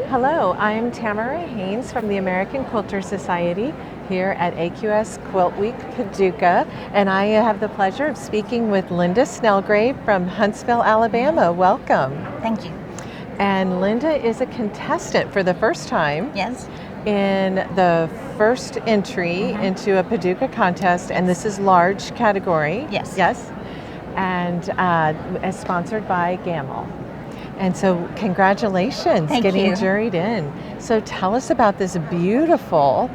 Hello, I'm Tamara Haynes from the American Quilter Society here at AQS QuiltWeek Paducah, and I have the pleasure of speaking with Linda Snellgrove from Huntsville, Alabama. Welcome. Thank you. And Linda is a contestant for the first time. Yes. In the first entry into a Paducah contest, and this is large category. Yes. Yes. And is sponsored by Gamble. And so congratulations getting juried in. So tell us about this beautiful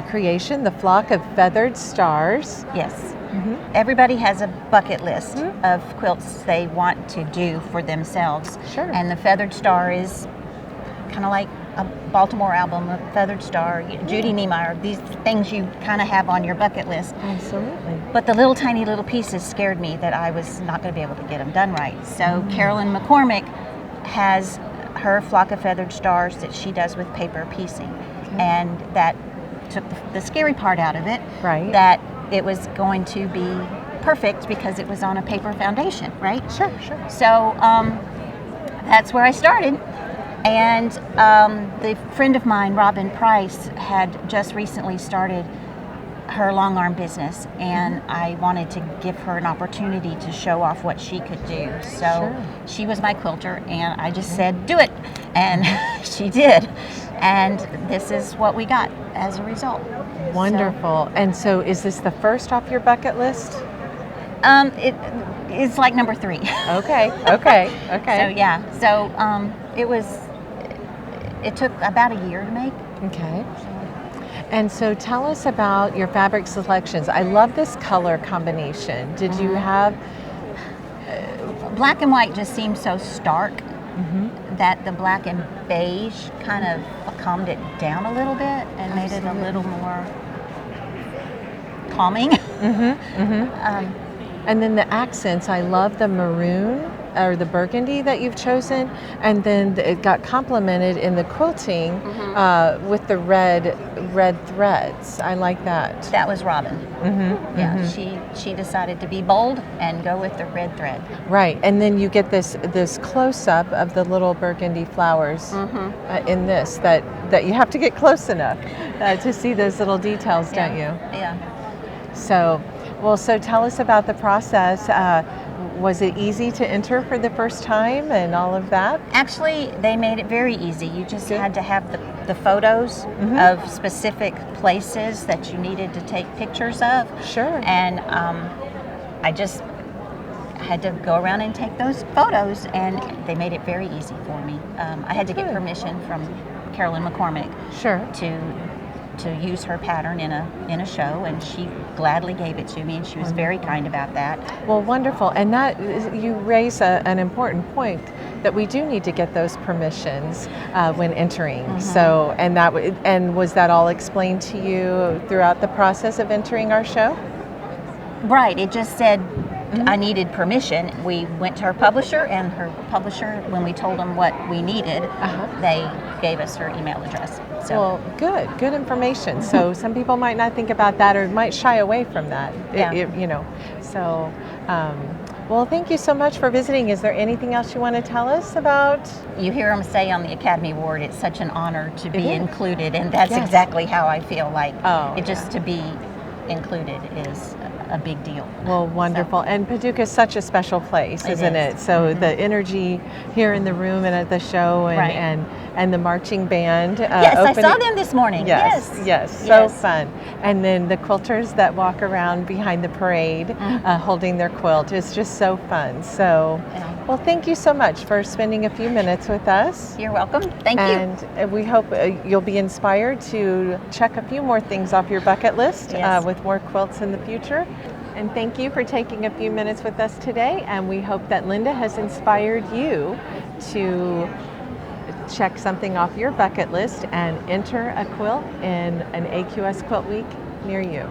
creation, the flock of feathered stars. Yes. Everybody has a bucket list of quilts they want to do for themselves. Sure. And the feathered star is kind of like a Baltimore album, a feathered star, Judy Niemeyer, these things you kind of have on your bucket list. Absolutely. But the little tiny little pieces scared me that I was not going to be able to get them done right. So Carolyn McCormick has her flock of feathered stars that she does with paper piecing, and that took the scary part out of it. Right. That it was going to be perfect because it was on a paper foundation, right? Sure. So that's where I started, and the friend of mine, Robin Price, had just recently started her long arm business, and I wanted to give her an opportunity to show off what she could do. So she was my quilter, and I just said, do it, and she did, and this is what we got as a result. Wonderful. And so is this the first off your bucket list? It's like number 3. Okay. So yeah, so it took about a year to make. Okay. And so tell us about your fabric selections. I love this color combination. Did you have... Black and white just seemed so stark that the black and beige kind of calmed it down a little bit and made it a little more calming. And then the accents, I love the maroon or the burgundy that you've chosen, and then it got complemented in the quilting with the red threads. I like that. That was Robin. Yeah, she decided to be bold and go with the red thread. Right, and then you get this close-up of the little burgundy flowers in this that you have to get close enough to see those little details, don't you? Yeah. So tell us about the process. Was it easy to enter for the first time and all of that? Actually, they made it very easy. You just had to have the photos of specific places that you needed to take pictures of. Sure. And I just had to go around and take those photos, and they made it very easy for me. I had to get permission from Carolyn McCormick to use her pattern in a show, and she gladly gave it to me, and she was very kind about that. Well, wonderful. And that you raise an important point that we do need to get those permissions when entering. So, and was that all explained to you throughout the process of entering our show? Right. It just said I needed permission. We went to her publisher, and her publisher, when we told them what we needed, they gave us her email address. So. Well, good information. So some people might not think about that or might shy away from that. So, well, thank you so much for visiting. Is there anything else you want to tell us about? You hear them say on the Academy Award, it's such an honor to be included, and that's exactly how I feel like. Just to be included is a big deal. Well, wonderful. And Paducah is such a special place, isn't it? So the energy here in the room and at the show, and the marching band. Yes, I saw them this morning. Yes. So fun. And then the quilters that walk around behind the parade holding their quilt. It's just so fun. So, well, thank you so much for spending a few minutes with us. You're welcome. Thank you. And we hope you'll be inspired to check a few more things off your bucket list with more quilts in the future. And thank you for taking a few minutes with us today. And we hope that Linda has inspired you to check something off your bucket list and enter a quilt in an AQS Quilt Week near you.